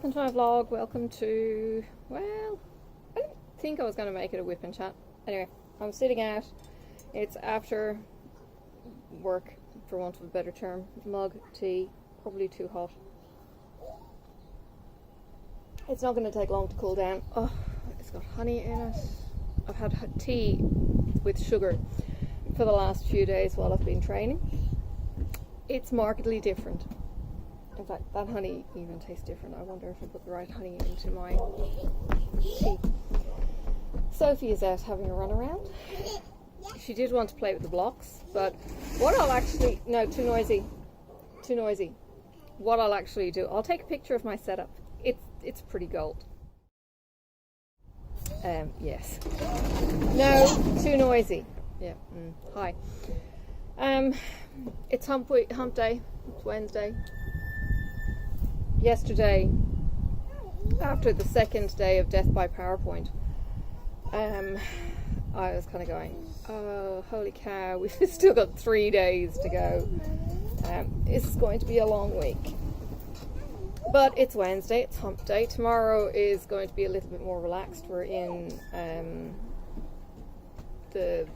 welcome to my vlog. Welcome to, well, I didn't think I was going to make it a whip and chat. Anyway, I'm sitting out. It's after work, for want of a better term. Mug, tea, probably too hot. It's not going to take long to cool down. Oh, it's got honey in it. I've had tea with sugar for the last few days while I've been training. It's markedly different. In fact, that honey even tastes different. I wonder if I put the right honey into my tea. Sophie is out having a run around. She did want to play with the blocks, but what I'll actually, no, too noisy. What I'll actually do, I'll take a picture of my setup. It's pretty gold. Yes. No, too noisy. Yeah, hi. It's hump day, it's Wednesday. Yesterday, after the second day of Death by PowerPoint, I was kind of going, oh, holy cow, we've still got 3 days to go. This is going to be a long week. But it's Wednesday, it's hump day. Tomorrow is going to be a little bit more relaxed. We're in the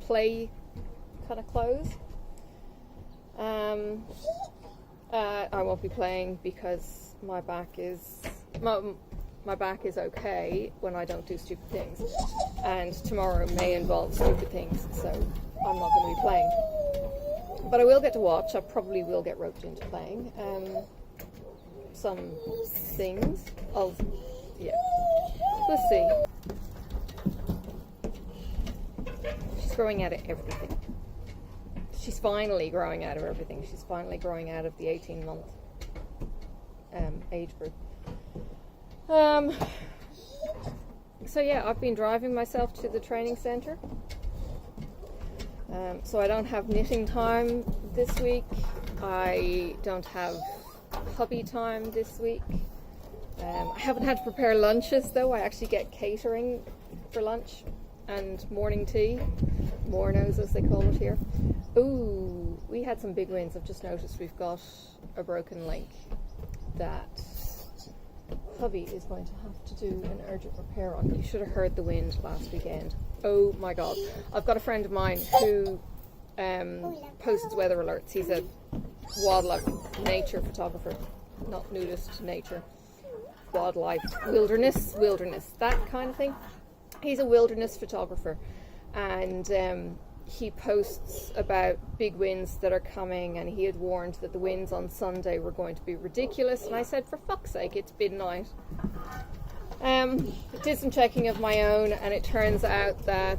play kind of clothes. I won't be playing because my back is okay when I don't do stupid things, and tomorrow may involve stupid things, so I'm not going to be playing. But I will get to watch. I probably will get roped into playing some things. Yeah, we'll see. She's growing out of everything. She's finally growing out of everything. She's finally growing out of the 18-month age group. So yeah, I've been driving myself to the training center. So I don't have knitting time this week. I don't have hubby time this week. I haven't had to prepare lunches though. I actually get catering for lunch and morning tea. Mornos as they call it here. Ooh, we had some big wins. I've just noticed we've got a broken link that hubby is going to have to do an urgent repair on. You should have heard the wind last weekend. Oh my god. I've got a friend of mine who posts weather alerts. He's a wildlife nature photographer, not nudist, nature, wildlife, wilderness, that kind of thing. He's a wilderness photographer, and he posts about big winds that are coming, and he had warned that the winds on Sunday were going to be ridiculous, and I said, for fuck's sake, it's midnight. Did some checking of my own, and it turns out that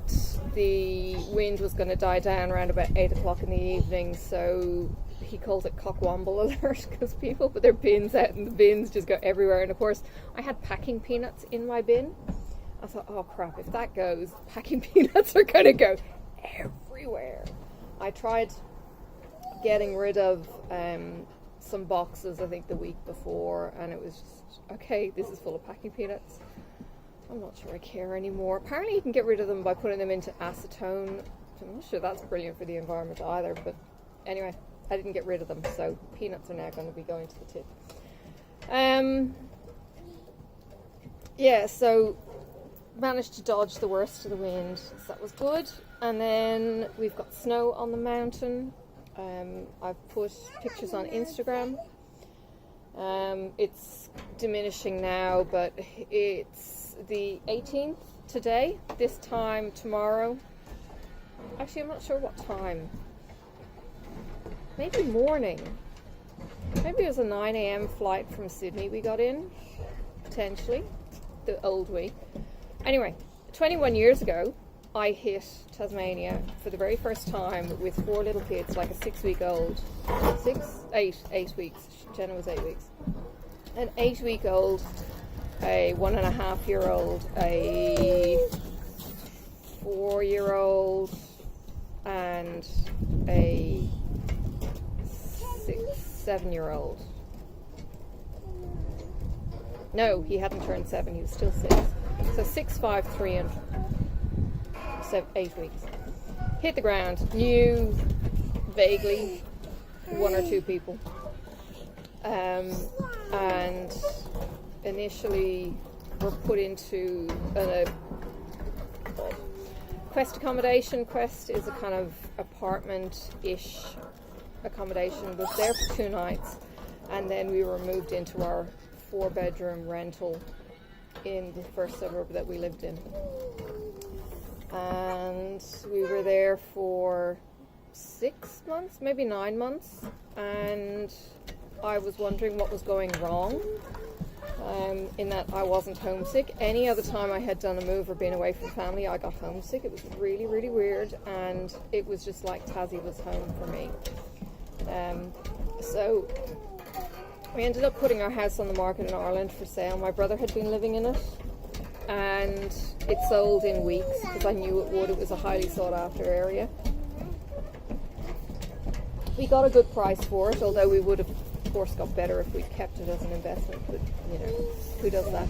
the wind was going to die down around about 8 o'clock in the evening, so he calls it cockwomble alert, because people put their bins out and the bins just go everywhere. And of course I had packing peanuts in my bin. I thought, oh crap, if that goes, packing peanuts are going to go everywhere. I tried getting rid of some boxes, I think the week before, and it was just, okay, this is full of packing peanuts. I'm not sure I care anymore. Apparently you can get rid of them by putting them into acetone. I'm not sure that's brilliant for the environment either, but anyway, I didn't get rid of them, so peanuts are now going to be going to the tip. Yeah, so managed to dodge the worst of the wind, so that was good. And then we've got snow on the mountain. I've put pictures on Instagram. It's diminishing now, but it's the 18th today. This time tomorrow. Actually, I'm not sure what time. Maybe morning. Maybe it was a 9 a.m. flight from Sydney we got in, potentially, the old week. Anyway, 21 years ago, I hit Tasmania for the very first time with 4 little kids, like a 6-week-old, 8 weeks, Jenna was 8 weeks, an 8-week-old, a 1.5-year-old, a 4-year-old, and a 7-year-old. No, he hadn't turned 7, he was still 6. So 6, 5, 3, and 8 weeks. Hit the ground, knew vaguely 1 or 2 people, and initially were put into a Quest accommodation. Quest is a kind of apartment-ish accommodation. Was there for 2 nights, and then we were moved into our 4-bedroom rental in the first suburb that we lived in. And we were there for 6 months, maybe 9 months, and I was wondering what was going wrong. In that I wasn't homesick. Any other time I had done a move or been away from family, I got homesick. It was really, really weird, and it was just like Tassie was home for me. So we ended up putting our house on the market in Ireland for sale. My brother had been living in it, and it sold in weeks because I knew it would. It was a highly sought after area. We got a good price for it, although we would have of course got better if we kept it as an investment, but you know, who does that?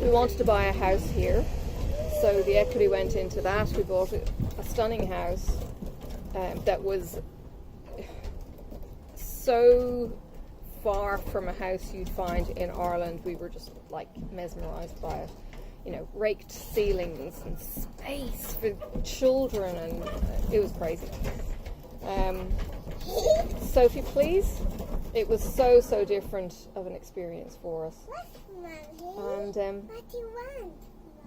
We wanted to buy a house here, so the equity went into that. We bought a stunning house that was so far from a house you'd find in Ireland. We were just like mesmerized by it. You know, raked ceilings and space for children, and it was crazy. Sophie, please. It was so different of an experience for us. And what do you want?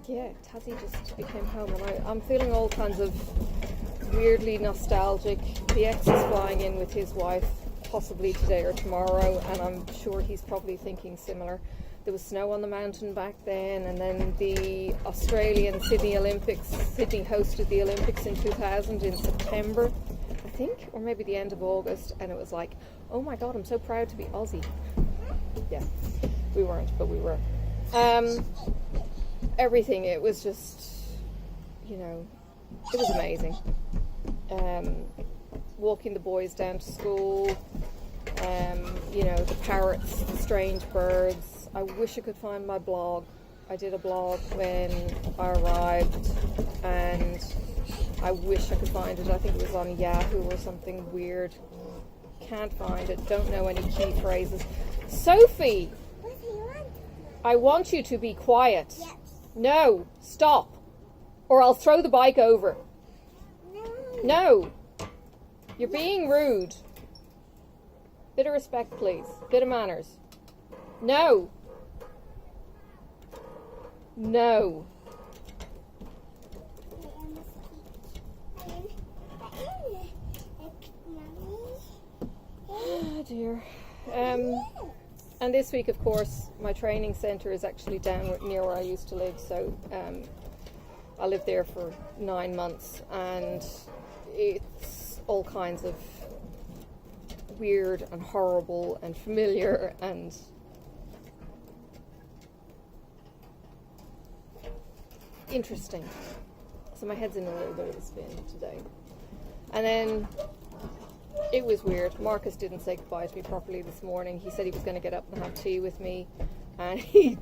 Yeah, Tassie just became home, and I'm feeling all kinds of weirdly nostalgic. The ex is flying in with his wife, possibly today or tomorrow, and I'm sure he's probably thinking similar. There was snow on the mountain back then, and then the Australian Sydney Olympics. Sydney hosted the Olympics in 2000 in September, I think, or maybe the end of August, and it was like, oh my god, I'm so proud to be Aussie. Yeah, we weren't, but we were. Everything, it was just, you know, it was amazing. Walking the boys down to school, you know, the parrots, the strange birds. I wish I could find my blog. I did a blog when I arrived, and I wish I could find it. I think it was on Yahoo or something weird. Can't find it. Don't know any key phrases. Sophie! What do you want? I want you to be quiet. Yes. No, stop. Or I'll throw the bike over. No. No. You're being rude. Bit of respect, please. Bit of manners. No. No. Oh dear. And this week, of course, my training centre is actually down near where I used to live, so I lived there for 9 months, and it's all kinds of weird and horrible and familiar and interesting. So my head's in a little bit of a spin today. And then it was weird. Marcus didn't say goodbye to me properly this morning. He said he was going to get up and have tea with me, and he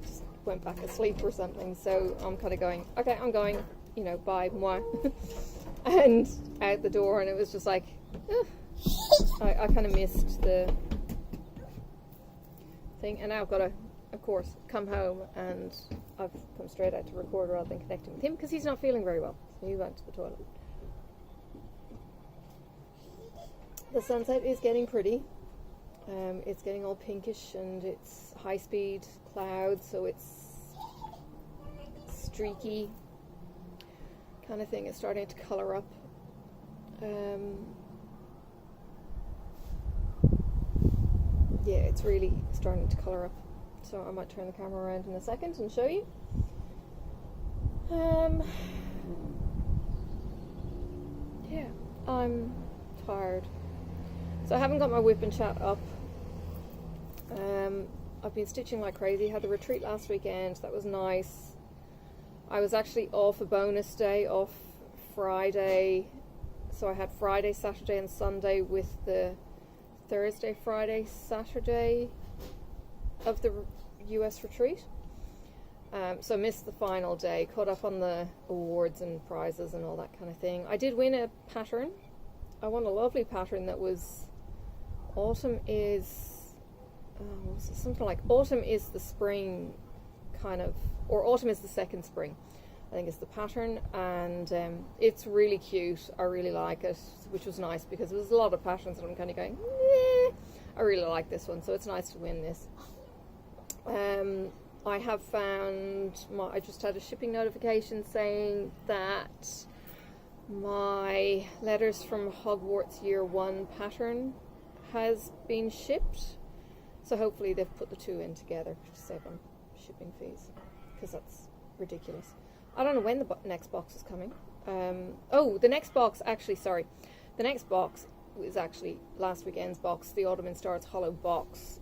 just went back asleep or something. So I'm kind of going, okay, I'm going, you know, bye, moi. And out the door, and it was just like, I kind of missed the thing. And now I've got to, of course, come home, and I've come straight out to record rather than connecting with him because he's not feeling very well. So he went to the toilet. The sunset is getting pretty. It's getting all pinkish, and it's high-speed clouds, so it's streaky kind of thing. It's starting to colour up. Yeah, it's really starting to colour up. So I might turn the camera around in a second and show you. Yeah, I'm tired. So I haven't got my whip and chat up. I've been stitching like crazy. Had the retreat last weekend. That was nice. I was actually off a bonus day, off Friday. So I had Friday, Saturday and Sunday with the Thursday, Friday, Saturday of the US retreat. So I missed the final day, caught up on the awards and prizes and all that kind of thing. I did win a pattern. I won a lovely pattern that was Autumn is something like autumn is the spring kind of, or autumn is the second spring, I think is the pattern, and it's really cute. I really like it, which was nice because there's a lot of patterns and I'm kind of going, I really like this one, so it's nice to win this. I have found, I just had a shipping notification saying that my Letters from Hogwarts Year 1 pattern has been shipped. So hopefully they've put the two in together to save on shipping fees, because that's ridiculous. I don't know when the next box is coming. Oh, the next box, actually, sorry. The next box is actually last weekend's box, the Logan Store's hollow box.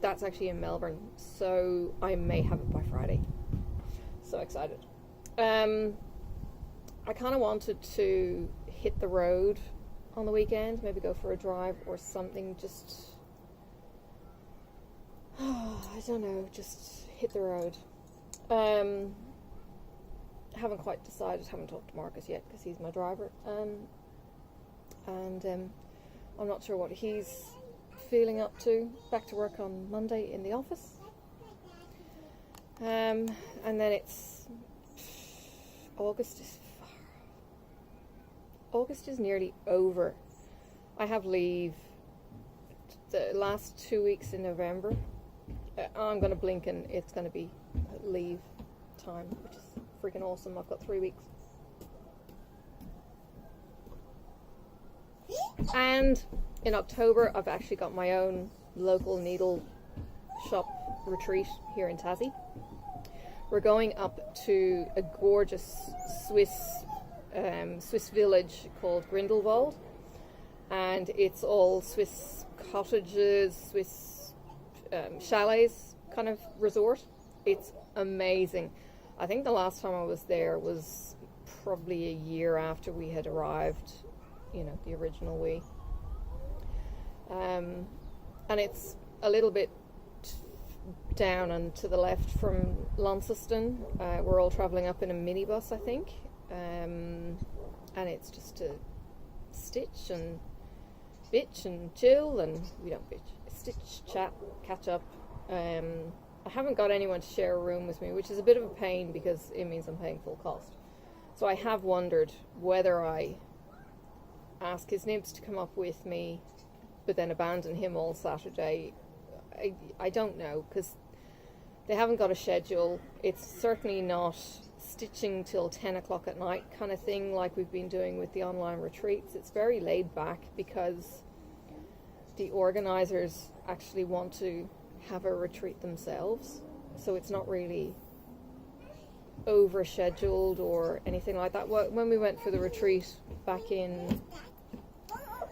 That's actually in Melbourne, so I may have it by Friday. So excited. I kind of wanted to hit the road on the weekend, maybe go for a drive or something, just, I don't know, just hit the road. Haven't quite decided, haven't talked to Marcus yet because he's my driver, and I'm not sure what he's feeling up to. Back to work on Monday in the office, and then it's August is nearly over. I have leave the last 2 weeks in November. I'm going to blink and it's going to be leave time, which is freaking awesome. I've got 3 weeks. And in October, I've actually got my own local needle shop retreat here in Tassie. We're going up to a gorgeous Swiss village called Grindelwald, and it's all Swiss cottages, Swiss chalets kind of resort. It's amazing. I think the last time I was there was probably a year after we had arrived, you know, the original we. And it's a little bit down and to the left from Launceston. We're all travelling up in a minibus, I think. And it's just to stitch and bitch and chill, and we don't bitch, stitch, chat, catch up. I haven't got anyone to share a room with me, which is a bit of a pain because it means I'm paying full cost. So I have wondered whether I ask his nibs to come up with me but then abandon him all Saturday. I don't know, because they haven't got a schedule. It's certainly not stitching till 10 o'clock at night kind of thing like we've been doing with the online retreats. It's very laid back because the organisers actually want to have a retreat themselves, so it's not really over scheduled or anything like that. When we went for the retreat back in,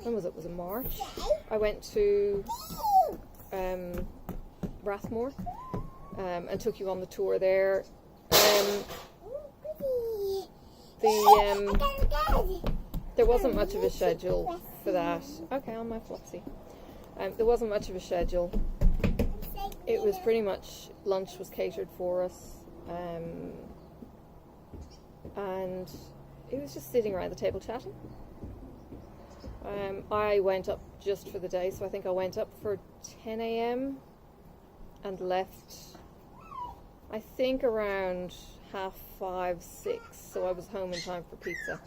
when was it? Was it March? I went to Rathmore and took you on the tour there. There wasn't much of a schedule for that. Okay, on my flopsy. There wasn't much of a schedule. It was pretty much lunch was catered for us, and it was just sitting around the table chatting. I went up just for the day, so I think I went up for 10 a.m. and left, I think, around 5:30, 6, so I was home in time for pizza,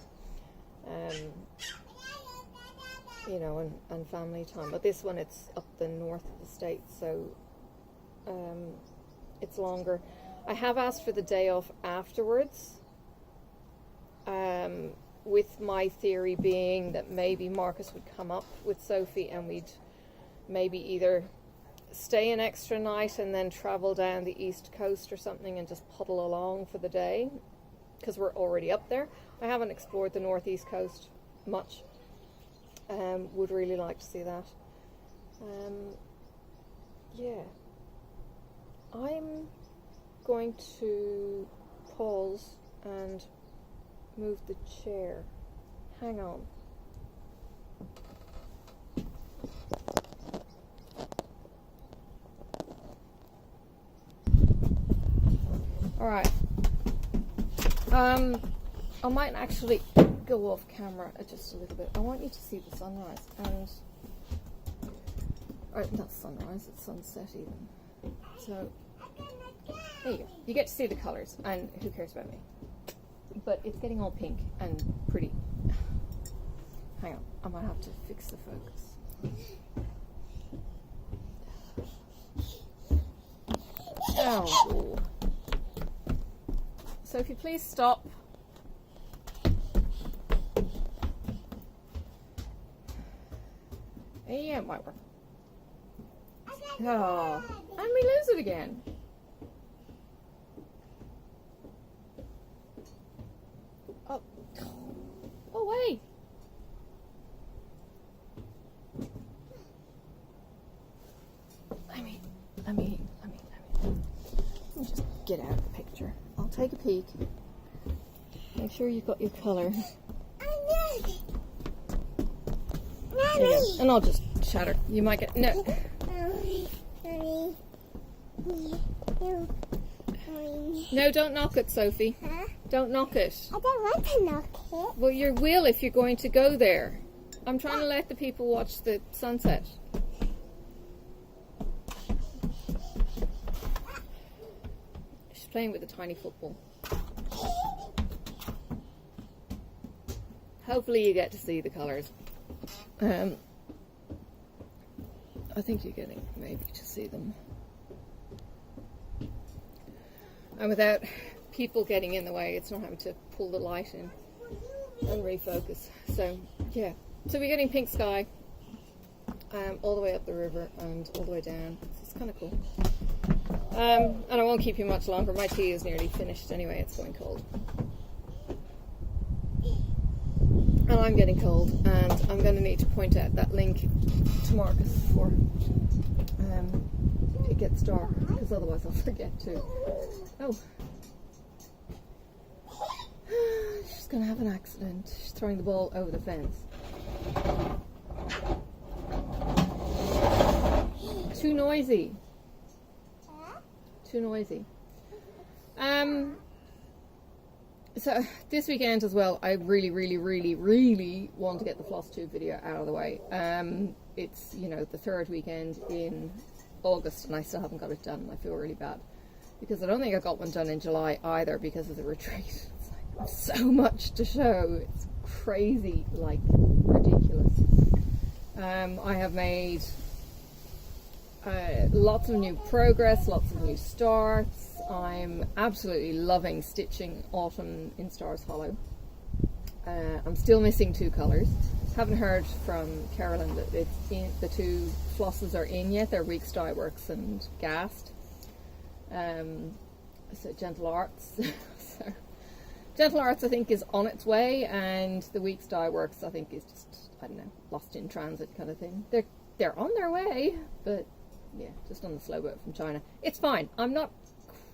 you know, and family time. But this one, it's up the north of the state, so it's longer. I have asked for the day off afterwards, with my theory being that maybe Marcus would come up with Sophie and we'd maybe either stay an extra night and then travel down the east coast or something and just puddle along for the day, because we're already up there. I haven't explored the northeast coast much. Would really like to see that. Yeah. I'm going to pause and move the chair. Hang on. Alright. I might actually go off camera just a little bit. I want you to see the sunrise, and Or not sunrise, it's sunset even. So, there you go. You get to see the colours, and who cares about me? But it's getting all pink and pretty. Hang on, I might have to fix the focus. Oh. So if you please stop. Yeah, it might work. Oh, and we lose it again. Oh, away. Let me just get out of the picture. I'll take a peek. Make sure you've got your colour. And I'll just shatter. You might get no. No, don't knock it, Sophie. Huh? Don't knock it. I don't want to knock it. Well, you will if you're going to go there. I'm trying to let the people watch the sunset. She's playing with a tiny football. Hopefully you get to see the colours. I think you're getting maybe to see them. And without people getting in the way, it's not having to pull the light in and refocus. So, yeah. So we're getting pink sky all the way up the river and all the way down. So it's kind of cool. And I won't keep you much longer. My tea is nearly finished anyway. It's going cold. And I'm getting cold, and I'm going to need to point out that link to Marcus before it gets dark, because otherwise I'll forget to. Oh. She's going to have an accident. She's throwing the ball over the fence. Too noisy. Too noisy. So this weekend as well, I really want to get the floss tube video out of the way. It's, you know, the third weekend in August and I still haven't got it done. I feel really bad because I don't think I got one done in July either because of the retreat. It's like so much to show. It's crazy, like ridiculous. I have made lots of new progress, lots of new starts. I'm absolutely loving stitching Autumn in Stars Hollow. I'm still missing two colours. Haven't heard from Carolyn that it's in, the two flosses are in yet. They're Weeks Dye Works and Gast. So Gentle Arts. So Gentle Arts I think is on its way, and the Weeks Dye Works I think is just, I don't know, lost in transit kind of thing. They're on their way, but yeah, just on the slow boat from China. It's fine. I'm not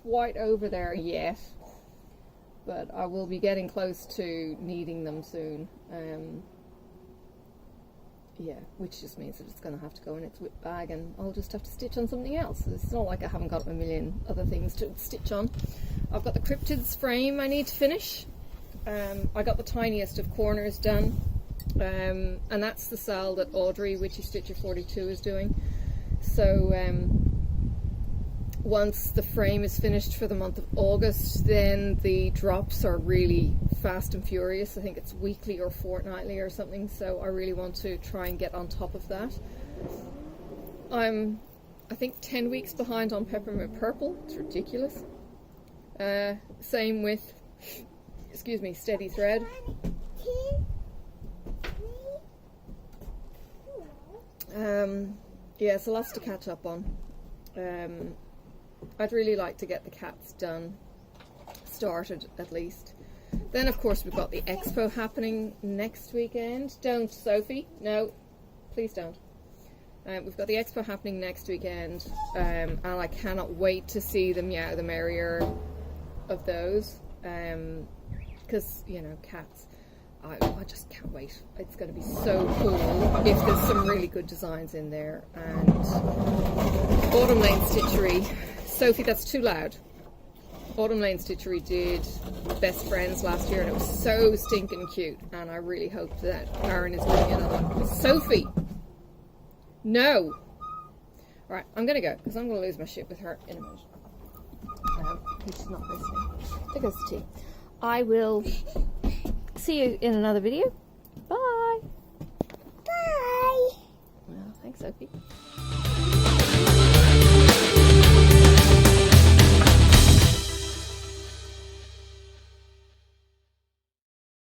quite over there yet, but I will be getting close to needing them soon. Yeah, which just means that it's going to have to go in its whip bag and I'll just have to stitch on something else. It's not like I haven't got a million other things to stitch on. I've got the cryptids frame I need to finish. I got the tiniest of corners done, and that's the cell that Audrey, Witchy Stitcher 42, is doing. So once the frame is finished for the month of August, then the drops are really fast and furious. I think it's weekly or fortnightly or something, so I really want to try and get on top of that. I'm, I think, 10 weeks behind on Peppermint Purple. It's ridiculous. Same with, excuse me, Steady Thread. Yeah, so lots to catch up on. I'd really like to get the cats done, started at least. Then of course we've got the expo happening next weekend. Don't, Sophie, no, please don't. We've got the expo happening next weekend, and I cannot wait to see the Meow the Merrier of those, because, you know, cats. I just can't wait. It's going to be so cool if there's some really good designs in there. And Autumn Lane Stitchery, Sophie, that's too loud. Autumn Lane Stitchery did Best Friends last year and it was so stinking cute, and I really hope that Aaron is doing it on that. Sophie! No! Right, I'm gonna go because I'm gonna lose my shit with her in a minute. She's not listening. There goes the tea. I will see you in another video. Bye. Bye. Well, thanks, Sophie.